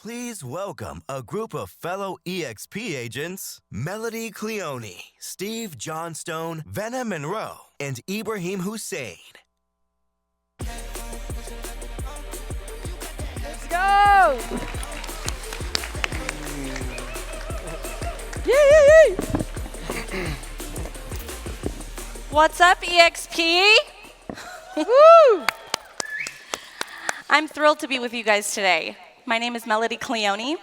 Please welcome a group of fellow EXP agents, Melody Kleoni, Steve Johnstone, Vane Monroe, and Ibrahim Hussein. Let's go! Yay! What's up, EXP? Woo! I'm thrilled to be with you guys today. My name is Melody Kleoni.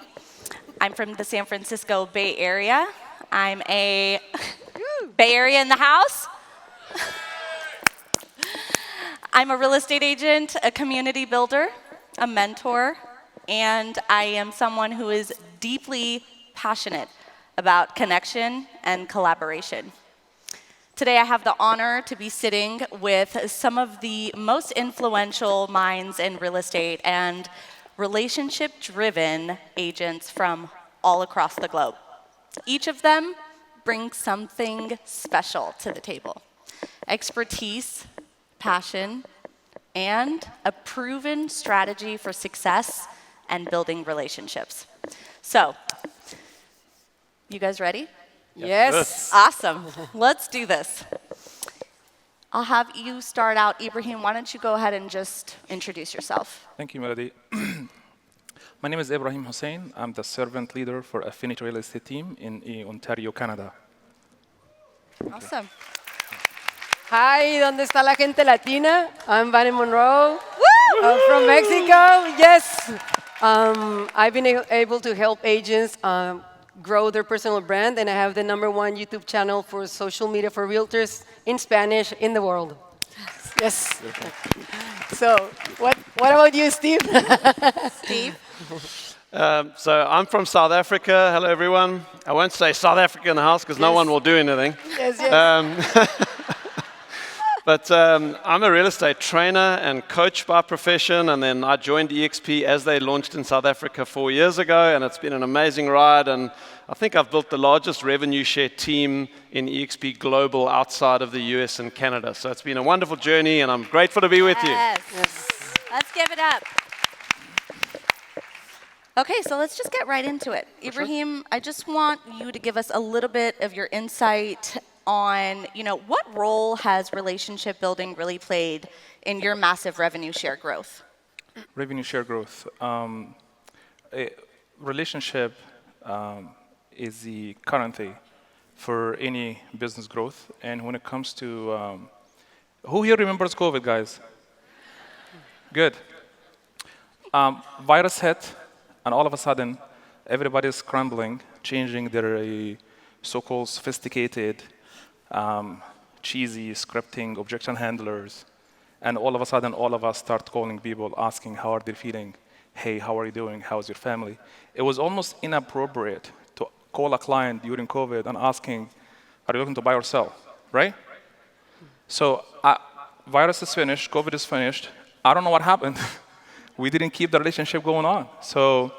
I'm from the San Francisco Bay Area. I'm a Bay Area in the house. I'm a real estate agent, a community builder, a mentor, and I am someone who is deeply passionate about connection and collaboration. Today I have the honor to be sitting with some of the most influential minds in real estate and relationship-driven agents from all across the globe. Each of them brings something special to the table: expertise, passion, and a proven strategy for success and building relationships. So, you guys ready? Yes. Awesome. Let's do this. I'll have you start out. Ibrahim, why don't you go ahead and just introduce yourself? Thank you, Melody. My name is Ibrahim Hussein. I'm the servant leader for Affinity Real Estate team in Ontario, Canada. Awesome. Hi, ¿dónde está la gente latina? I'm Vane Monroe. Woo! I'm from Mexico. Yes. I've been able to help agents grow their personal brand, and I have the #1 YouTube channel for social media for realtors in Spanish in the world. Yes. So, what about you, Steve? Steve? So I'm from South Africa. Hello, everyone. I won't say South Africa in the house because no one will do anything. Yes. But I'm a real estate trainer and coach by profession, and then I joined EXP as they launched in South Africa 4 years ago, and it's been an amazing ride, and I think I've built the largest revenue share team in EXP Global outside of the US and Canada. So it's been a wonderful journey, and I'm grateful to be with you. Yes. Let's give it up. Okay, so let's just get right into it. Ibrahim, I just want you to give us a little bit of your insight on, what role has relationship building really played in your massive revenue share growth? Revenue share growth. A relationship is the currency for any business growth. And when it comes to, who here remembers COVID, guys? Good. Virus hit, and all of a sudden, everybody's scrambling, changing their so-called sophisticated, cheesy scripting, objection handlers, and all of a sudden, all of us start calling people, asking how are they feeling? Hey, how are you doing? How's your family? It was almost inappropriate to call a client during COVID and asking, are you looking to buy or sell, right? So, virus is finished, COVID is finished. I don't know what happened. We didn't keep the relationship going on. So,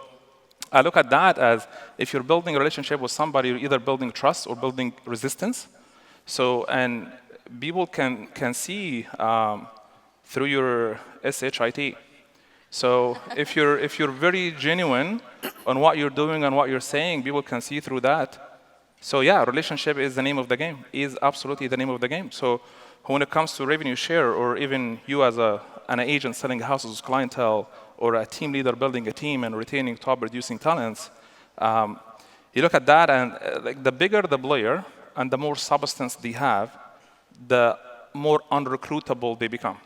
I look at that as if you're building a relationship with somebody, you're either building trust or building resistance. So, and people can see through your SHIT. So if you're very genuine on what you're doing and what you're saying, people can see through that. So yeah, relationship is the name of the game. Is absolutely the name of the game. So when it comes to revenue share, or even you as an agent selling houses to clientele, or a team leader building a team and retaining top producing talents, you look at that, and like the bigger the player and the more substance they have, the more unrecruitable they become.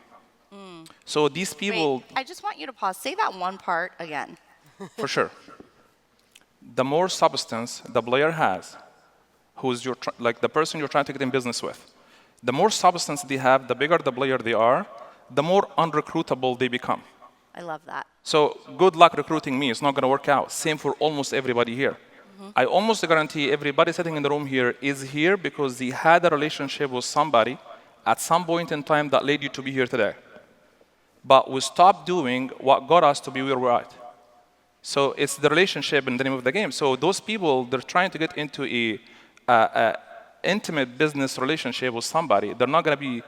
So these people... Wait, I just want you to pause. Say that one part again. For sure. The more substance the player has, who's like the person you're trying to get in business with, the more substance they have, the bigger the player they are, the more unrecruitable they become. I love that. So good luck recruiting me. It's not going to work out. Same for almost everybody here. I almost guarantee everybody sitting in the room here is here because they had a relationship with somebody at some point in time that led you to be here today. But we stopped doing what got us to be where we're at. So it's the relationship in the name of the game. So those people, they're trying to get into a intimate business relationship with somebody. They're not going to be,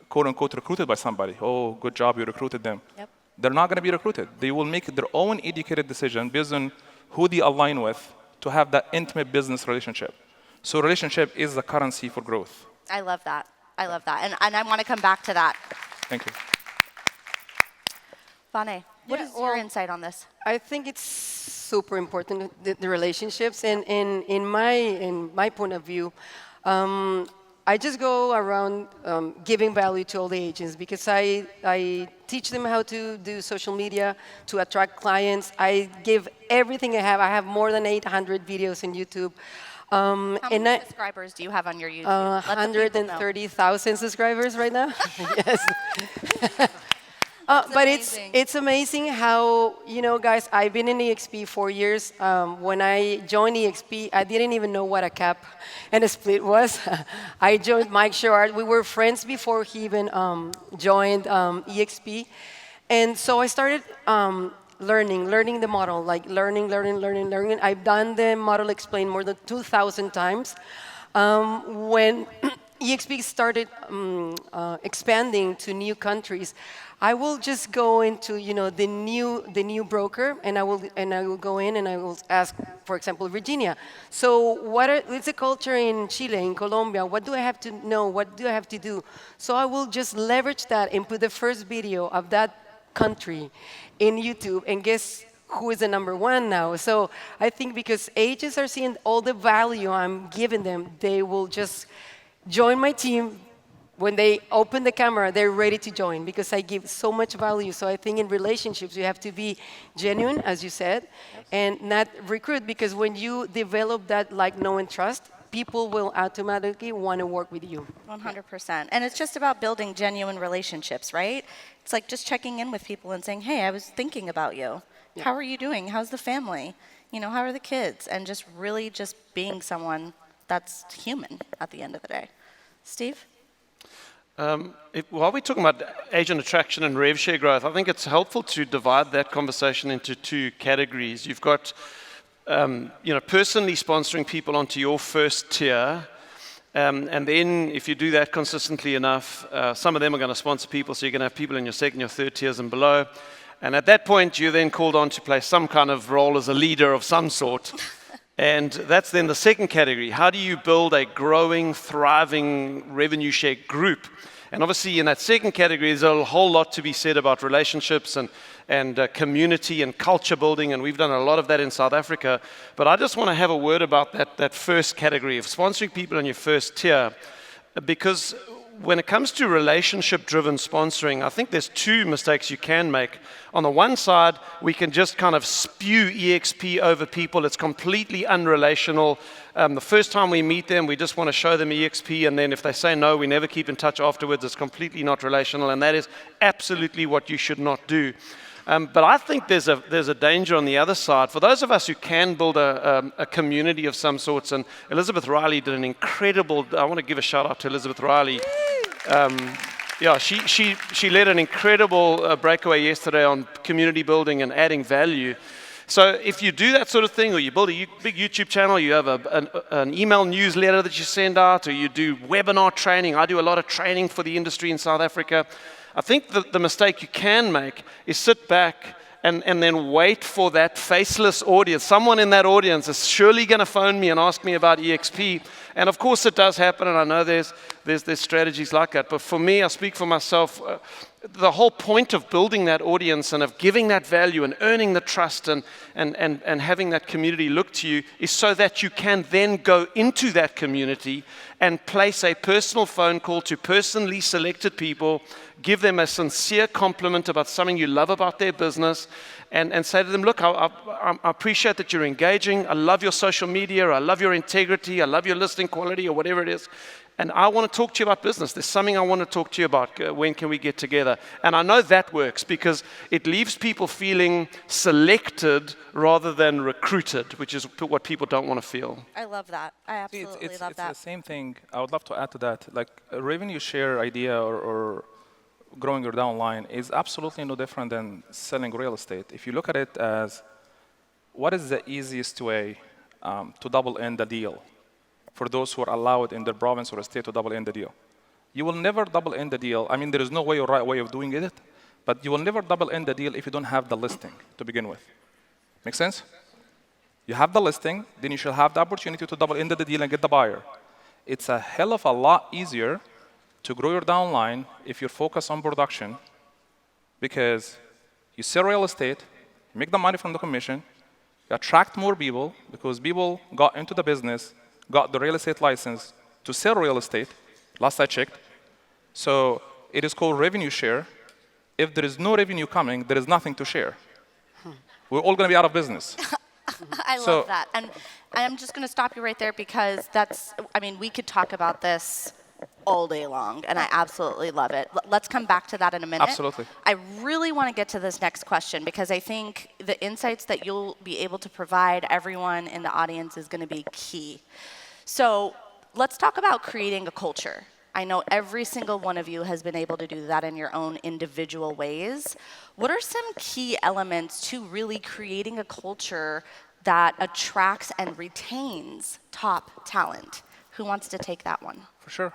quote unquote, recruited by somebody. Oh, good job, you recruited them. Yep. they're not going to be recruited. They will make their own educated decision based on who they align with to have that intimate business relationship. So relationship is the currency for growth. I love that. I love that. And I want to come back to that. Thank you. Vane, what is your insight on this? I think it's super important, the relationships. And in my point of view, I just go around giving value to all the agents because I teach them how to do social media to attract clients. I give everything I have. I have more than 800 videos in YouTube. How many subscribers do you have on your YouTube? 130,000 subscribers right now. Yes. But it's amazing how, guys, I've been in EXP 4 years. When I joined EXP, I didn't even know what a cap and a split was. I joined Mike Sherrard. We were friends before he even joined EXP. And so I started learning the model, like learning. I've done the model explained more than 2,000 times. When EXP started expanding to new countries, I will just go into the new broker, and I will go in and I will ask, for example, Virginia. So what's the culture in Chile, in Colombia? What do I have to know? What do I have to do? So I will just leverage that and put the first video of that country in YouTube, and guess who is the #1 now? So I think because agents are seeing all the value I'm giving them, they will just join my team. When they open the camera, they're ready to join because I give so much value. So I think in relationships, you have to be genuine, as you said, and not recruit, because when you develop that like, know, and trust, people will automatically want to work with you. 100%. And it's just about building genuine relationships, right? It's like just checking in with people and saying, hey, I was thinking about you. Yeah. How are you doing? How's the family? How are the kids? And just really just being someone that's human at the end of the day. Steve? While we're talking about agent attraction and rev share growth, I think it's helpful to divide that conversation into two categories. You've got, personally sponsoring people onto your first tier, and then if you do that consistently enough, some of them are going to sponsor people, so you're going to have people in your second, your third tiers and below. And at that point, you're then called on to play some kind of role as a leader of some sort. And that's then the second category. How do you build a growing, thriving revenue share group? And obviously in that second category, there's a whole lot to be said about relationships and community and culture building, and we've done a lot of that in South Africa. But I just want to have a word about that first category of sponsoring people in your first tier, because when it comes to relationship-driven sponsoring, I think there's two mistakes you can make. On the one side, we can just kind of spew EXP over people. It's completely unrelational. The first time we meet them, we just want to show them EXP, and then if they say no, we never keep in touch afterwards. It's completely not relational, and that is absolutely what you should not do. But I think there's a danger on the other side. For those of us who can build a community of some sorts, and Elizabeth Riley did an incredible, I want to give a shout out to Elizabeth Riley. She led an incredible breakaway yesterday on community building and adding value. So if you do that sort of thing, or you build a big YouTube channel, you have an email newsletter that you send out, or you do webinar training. I do a lot of training for the industry in South Africa. I think the mistake you can make is sit back and then wait for that faceless audience. Someone in that audience is surely going to phone me and ask me about EXP. And of course it does happen, and I know there's strategies like that. But for me, I speak for myself, the whole point of building that audience and of giving that value and earning the trust and having that community look to you is so that you can then go into that community and place a personal phone call to personally selected people, give them a sincere compliment about something you love about their business, and say to them, look, I appreciate that you're engaging. I love your social media. I love your integrity. I love your listing quality, or whatever it is. And I want to talk to you about business. There's something I want to talk to you about. When can we get together? And I know that works because it leaves people feeling selected rather than recruited, which is what people don't want to feel. I love that. I absolutely love that. It's the same thing. I would love to add to that. Like a revenue share idea or growing your downline is absolutely no different than selling real estate. If you look at it as what is the easiest way to double in the deal for those who are allowed in their province or state to double in the deal. You will never double in the deal. I mean, there is no way or right way of doing it, But you will never double in the deal if you don't have the listing to begin with. Make sense? You have the listing, then you shall have the opportunity to double into the deal and get the buyer. It's a hell of a lot easier to grow your downline if you're focused on production, because you sell real estate, you make the money from the commission, you attract more people because people got into the business, got the real estate license to sell real estate, last I checked. So it is called revenue share. If there is no revenue coming, there is nothing to share. We're all going to be out of business. I love that. And I'm just going to stop you right there because that's, I mean, we could talk about this all day long, and I absolutely love it. Let's come back to that in a minute. Absolutely. I really want to get to this next question because I think the insights that you'll be able to provide everyone in the audience is going to be key. So let's talk about creating a culture. I know every single one of you has been able to do that in your own individual ways. What are some key elements to really creating a culture that attracts and retains top talent? Who wants to take that one? For sure.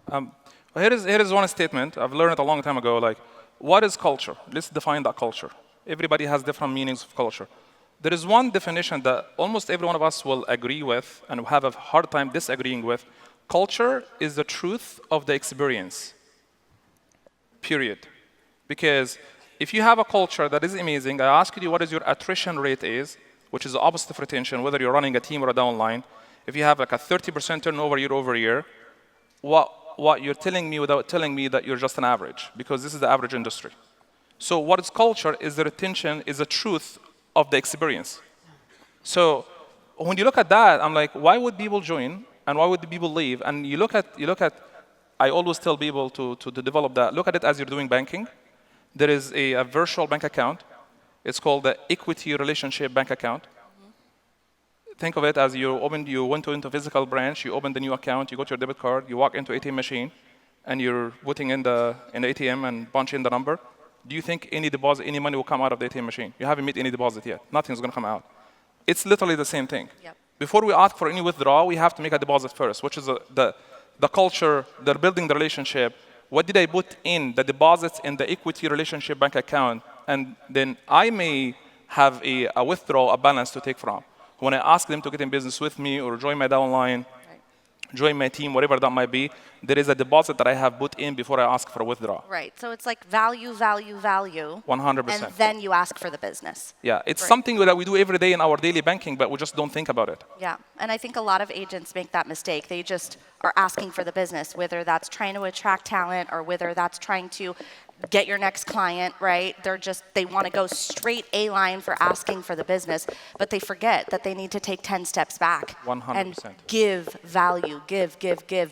Well, here is one statement. I've learned it a long time ago. Like, what is culture? Let's define that culture. Everybody has different meanings of culture. There is one definition that almost every one of us will agree with and have a hard time disagreeing with. Culture is the truth of the experience, period. Because if you have a culture that is amazing, I ask you what is your attrition rate is, which is the opposite of retention, whether you're running a team or a downline. If you have like a 30% turnover year over year, what you're telling me without telling me that you're just an average, because this is the average industry. So what is culture is the retention, is the truth of the experience. So when you look at that, I'm like, why would people join? And why would the people leave? And you look at, I always tell people to develop that. Look at it as you're doing banking. There is a virtual bank account. It's called the equity relationship bank account. Think of it as you went into a physical branch, you opened the new account, you got your debit card, you walk into ATM machine, and you're putting in the ATM and punch in the number. Do you think any deposit, any money will come out of the ATM machine? You haven't made any deposit yet. Nothing's going to come out. It's literally the same thing. Yep. Before we ask for any withdrawal, we have to make a deposit first, which is the culture, they're building the relationship. What did I put in the deposits in the equity relationship bank account? And then I may have a withdrawal, a balance to take from. When I ask them to get in business with me or join my downline, join my team, whatever that might be, there is a deposit that I have put in before I ask for a withdrawal. Right, so it's like value, value, value. 100%. And then you ask for the business. Yeah, it's something that we do every day in our daily banking, but we just don't think about it. Yeah, and I think a lot of agents make that mistake. They just are asking for the business, whether that's trying to attract talent or whether that's trying to get your next client, right? They want to go straight A line for asking for the business, but they forget that they need to take 10 steps back 100%. and give value, give,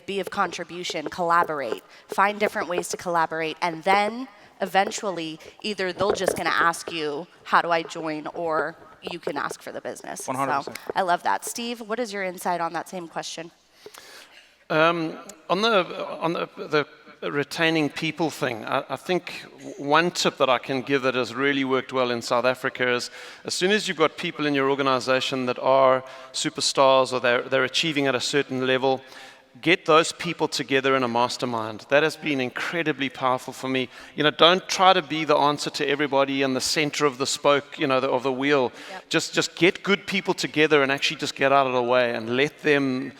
be of contribution, collaborate, find different ways to collaborate, and then eventually either they're just going to ask you, how do I join, or you can ask for the business. 100%. So I love that. Steve, what is your insight on that same question? On the retaining people thing, I think one tip that I can give that has really worked well in South Africa is as soon as you've got people in your organization that are superstars or they're achieving at a certain level, get those people together in a mastermind. That has been incredibly powerful for me. Don't try to be the answer to everybody in the center of the spoke, of the wheel. Yep. Just get good people together and actually just get out of the way and let them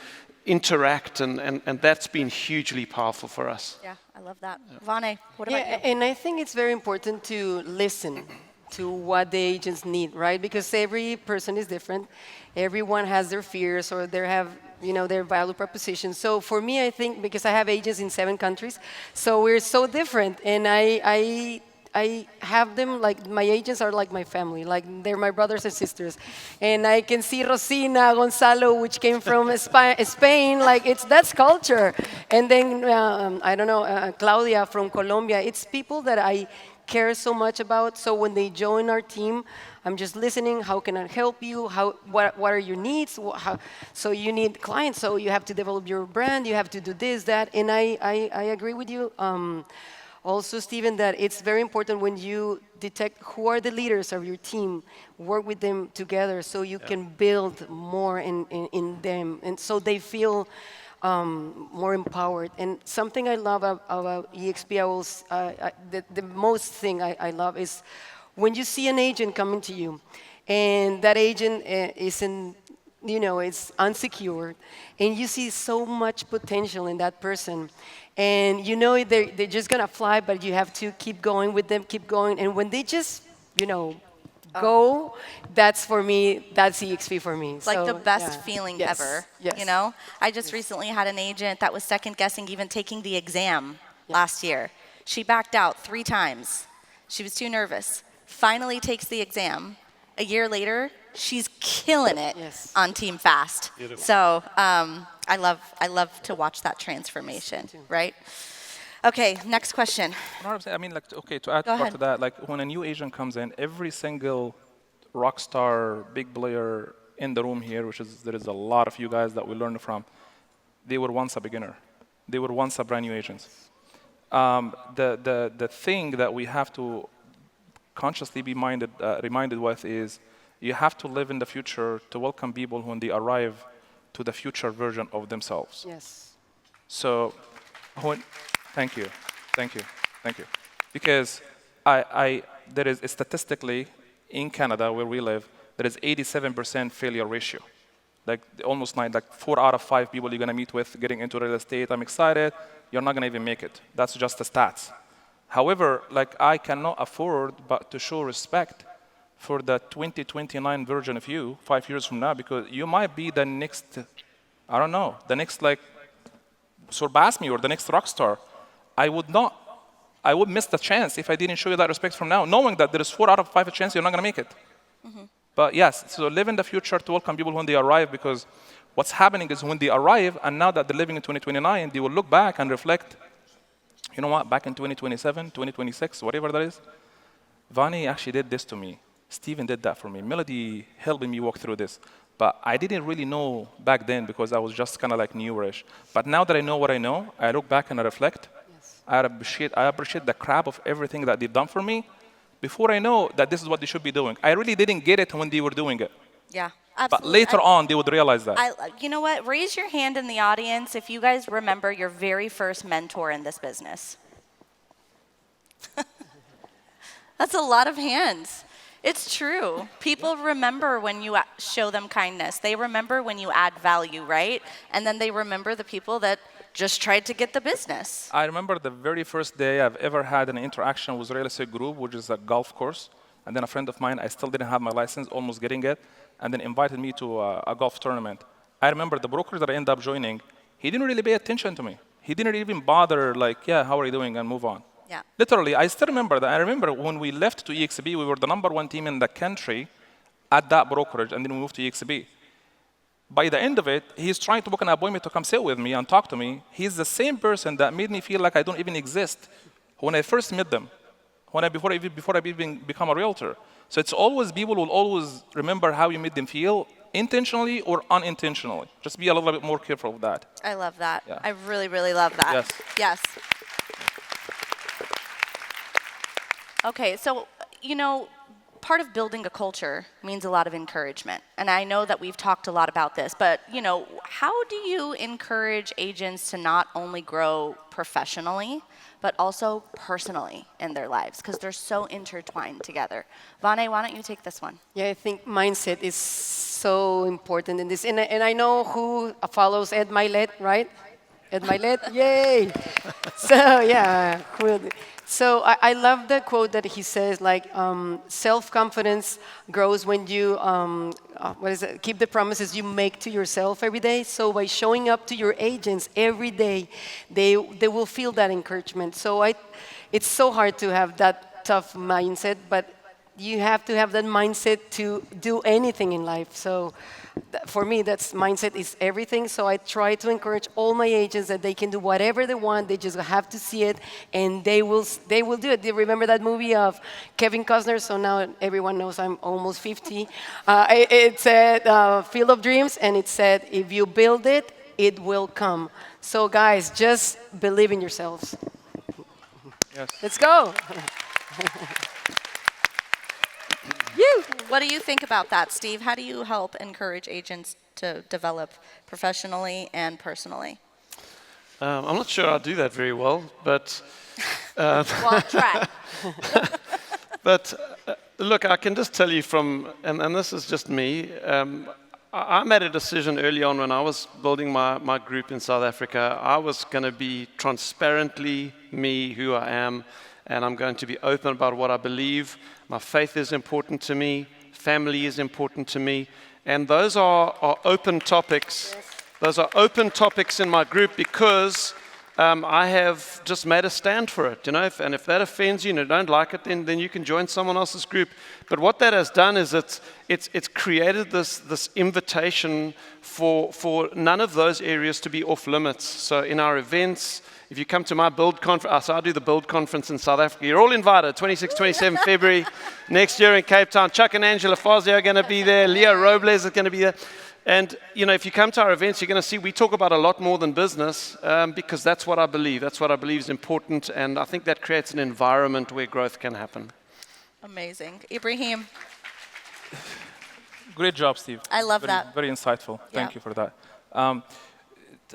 interact, and that's been hugely powerful for us. Yeah, I love that. Vane, what about you? And I think it's very important to listen to what the agents need, right? Because every person is different. Everyone has their fears or they have, their value propositions. So for me, I think because I have agents in 7 countries, so we're so different, and I have them like my agents are like my family, like they're my brothers and sisters, and I can see Rosina, Gonzalo, which came from Spain, like that's culture, and then I don't know, Claudia from Colombia. It's people that I care so much about. So when they join our team, I'm just listening. How can I help you? What are your needs? So you need clients, so you have to develop your brand. You have to do this, that, and I agree with you. Also, Stephen, that it's very important when you detect who are the leaders of your team, work with them together so you can build more in them. And so they feel more empowered. And something I love about EXP, the most thing I love is when you see an agent coming to you, and that agent isn't, it's unsecured, and you see so much potential in that person, and they're just gonna fly, but you have to keep going with them, keep going, and when they just, go, that's for me, that's EXP for me. It's like the best yeah. feeling Yes. ever. Yes. You know, I just recently had an agent that was second guessing even taking the exam last year. She backed out 3 times. She was too nervous. Finally takes the exam. A year later, she's killing it Yes. on Team Fast. Beautiful. So I love to watch that transformation, right? Okay, next question. No, I'm saying, I mean, like, okay, to add Go part ahead. to that, like, when a new agent comes in, every single rock star, big player in the room here, there is a lot of you guys that we learn from, they were once a beginner. They were once a brand new agent. The thing that we have to consciously be reminded with is you have to live in the future to welcome people when they arrive to the future version of themselves. Yes. So, thank you. Because there is statistically in Canada where we live, there is 87% failure ratio. Like almost 4 out of 5 people you're gonna meet with getting into real estate. I'm excited. You're not gonna even make it. That's just the stats. However, like I cannot afford but to show respect for the 2029 version of you 5 years from now, because you might be the next, I don't know, the next like surpass me or the next rock star. I would miss the chance if I didn't show you that respect from now, knowing that there is 4 out of 5 chance you're not gonna make it. But yes, so live in the future to welcome people when they arrive, because what's happening is when they arrive, and now that they're living in 2029, they will look back and reflect, you know what, back in 2027, 2026, whatever that is, Vane actually did this to me. Steven did that for me. Melody helped me walk through this. But I didn't really know back then because I was just kind of like newish. But now that I know what I know, I look back and I reflect. Yes. I appreciate the crap of everything that they've done for me before I know that this is what they should be doing. I really didn't get it when they were doing it. Yeah, But absolutely. later on, they would realize that. You know what? Raise your hand in the audience if you guys remember your very first mentor in this business. That's a lot of hands. It's true. People remember when you show them kindness. They remember when you add value, right? And then they remember the people that just tried to get the business. I remember the very first day I've ever had an interaction with Real Estate Group, which is a golf course. And then a friend of mine, I still didn't have my license, almost getting it, and then invited me to a golf tournament. I remember the broker that I ended up joining, he didn't really pay attention to me. He didn't even bother, like, yeah, how are you doing, and move on. Yeah. Literally, I still remember that. I remember when we left to EXB, we were the #1 team in the country at that brokerage, and then we moved to EXB. By the end of it, he's trying to book an appointment to come sit with me and talk to me. He's the same person that made me feel like I don't even exist when I first met them, before I even become a realtor. So it's always, people will always remember how you made them feel, intentionally or unintentionally. Just be a little bit more careful with that. I love that. Yeah. I really, really love that. Yes. Yes. Okay, so, part of building a culture means a lot of encouragement. And I know that we've talked a lot about this, but, how do you encourage agents to not only grow professionally, but also personally in their lives? Because they're so intertwined together. Vane, why don't you take this one? Yeah, I think mindset is so important in this. And I know who follows Ed Milet, right? Ed Milet, yay! So, yeah. So I love the quote that he says, like, self-confidence grows when you, keep the promises you make to yourself every day. So by showing up to your agents every day, they will feel that encouragement. So it's so hard to have that tough mindset, but you have to have that mindset to do anything in life. So for me, mindset is everything. So I try to encourage all my agents that they can do whatever they want. They just have to see it, and they will do it. Do you remember that movie of Kevin Costner? So now everyone knows I'm almost 50. It said Field of Dreams, and it said, if you build it, it will come. So guys, just believe in yourselves. Yes. Let's go. What do you think about that, Steve? How do you help encourage agents to develop professionally and personally? I'm not sure I do that very well, but Well, try. but look, I can just tell you from, and this is just me. I made a decision early on when I was building my group in South Africa. I was going to be transparently me, who I am, and I'm going to be open about what I believe. My faith is important to me. Family is important to me. And those are open topics. Those are open topics in my group because I have just made a stand for it, you know. And if that offends you and you don't like it, then you can join someone else's group. But what that has done is it's created this invitation for none of those areas to be off limits. So in our events, if you come to my build conference, so I do the build conference in South Africa. You're all invited, 26, 27 February next year in Cape Town. Chuck and Angela Fazio are going to be there. Leo Robles is going to be there. And you know, if you come to our events, you're going to see we talk about a lot more than business because that's what I believe. That's what I believe is important, and I think that creates an environment where growth can happen. Amazing. Ibrahim, Great job, Steve. I love very, that. Very insightful. Thank Yeah. you for that.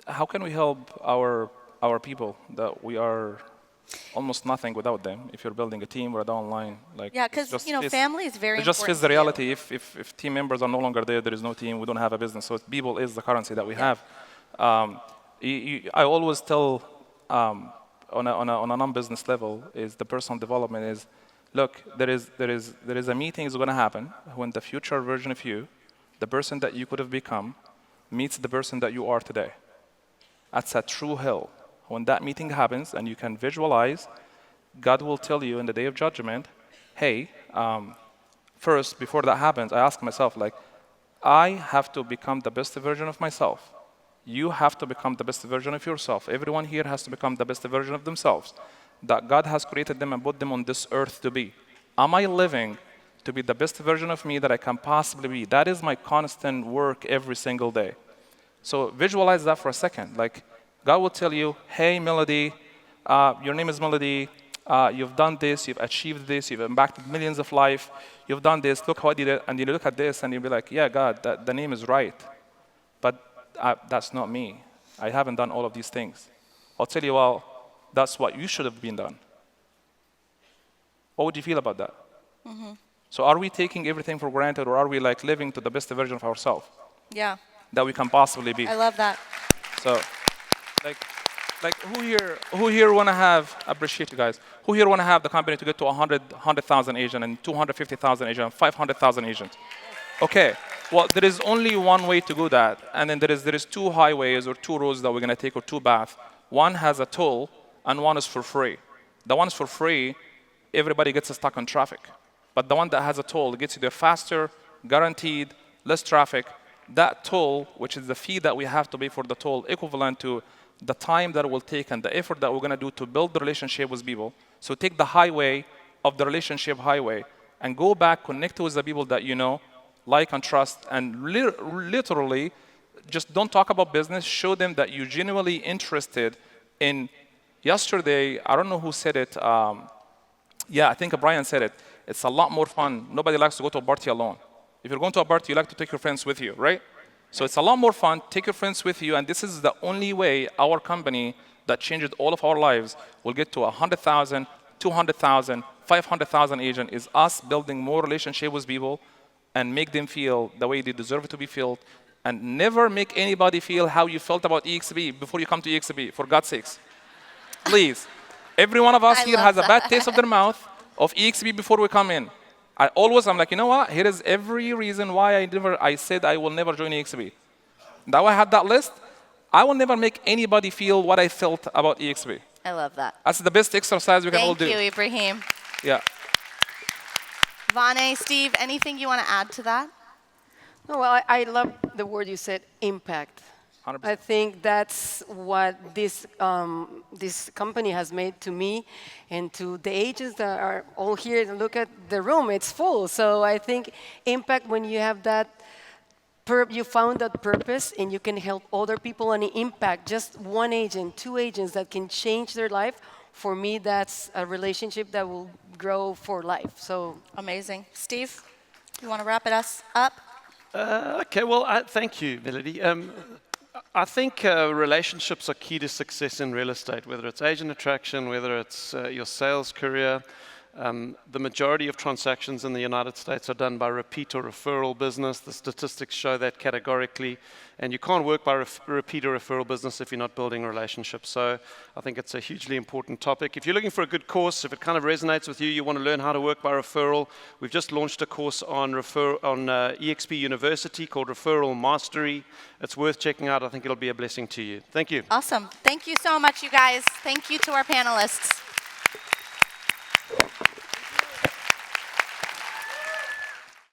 How can we help our people that we are almost nothing without them? If you're building a team or a downline, like yeah, it's because just- it's- family is very it just important. fits the to you. reality. If team members are no longer there, there is no team. We don't have a business. So people is the currency that we have. I always tell on a non-business level is the personal development is, look, there is a meeting is going to happen when the future version of you, the person that you could have become, meets the person that you are today. That's a true hill. When that meeting happens and you can visualize, God will tell you in the day of judgment, hey, first, before that happens, I ask myself, like, I have to become the best version of myself. You have to become the best version of yourself. Everyone here has to become the best version of themselves that God has created them and put them on this earth to be. Am I living to be the best version of me that I can possibly be? That is my constant work every single day. So visualize that for a second. Like, God will tell you, hey, Melody, your name is Melody. You've done this, you've achieved this, you've impacted millions of lives. You've done this, look how I did it. And you look at this and you'll be like, yeah, God, the name is right. But that's not me. I haven't done all of these things. I'll tell you, well, that's what you should have been done. What would you feel about that? Mm-hmm. So are we taking everything for granted, or are we like living to the best version of ourselves Yeah, that we can possibly be? I love that. So, like who here want to have, I appreciate you guys, who here want to have the company to get to 100,000 agents and 250,000 agents and 500,000 agents? Okay, well, there is only one way to do that, and then there is two highways or two roads that we're going to take, or two paths. One has a toll, and one is for free. The one is for free, everybody gets stuck on traffic. But the one that has a toll gets you there faster, guaranteed, less traffic. That toll, which is the fee that we have to pay for the toll, equivalent to the time that it will take and the effort that we're going to do to build the relationship with people. So take the highway of the relationship highway and go back, connect with the people that you know, like and trust, and literally just don't talk about business. Show them that you're genuinely interested in. Yesterday, I don't know who said it. Yeah, I think Brian said it. It's a lot more fun. Nobody likes to go to a party alone. If you're going to a party, you like to take your friends with you, right? So it's a lot more fun. Take your friends with you, and this is the only way our company that changed all of our lives will get to 100,000, 200,000, 500,000 agents is us building more relationship with people and make them feel the way they deserve to be felt, and never make anybody feel how you felt about EXP before you come to EXP, for God's sakes. Please. Every one of us I here love has a bad that. taste of their mouth of EXP before we come in. I'm like, you know what? Here is every reason why I said I will never join EXP. Now I had that list. I will never make anybody feel what I felt about EXP. I love that. That's the best exercise we can all do. Thank you, Ibrahim. Yeah. Vane, Steve, anything you want to add to that? No, well, I love the word you said, impact. 100%. I think that's what this company has made to me and to the agents that are all here. Look at the room, it's full. So I think impact, when you have that, you found that purpose and you can help other people and impact just one agent, two agents that can change their life. For me, that's a relationship that will grow for life. So Amazing. Steve, you want to wrap us up? Okay, well, thank you, Melody. I think relationships are key to success in real estate, whether it's agent attraction, whether it's your sales career. The majority of transactions in the United States are done by repeat or referral business. The statistics show that categorically. And you can't work by repeat or referral business if you're not building relationships. So I think it's a hugely important topic. If you're looking for a good course, if it kind of resonates with you, you want to learn how to work by referral, we've just launched a course on EXP University called Referral Mastery. It's worth checking out. I think it'll be a blessing to you. Thank you. Awesome. Thank you so much, you guys. Thank you to our panelists.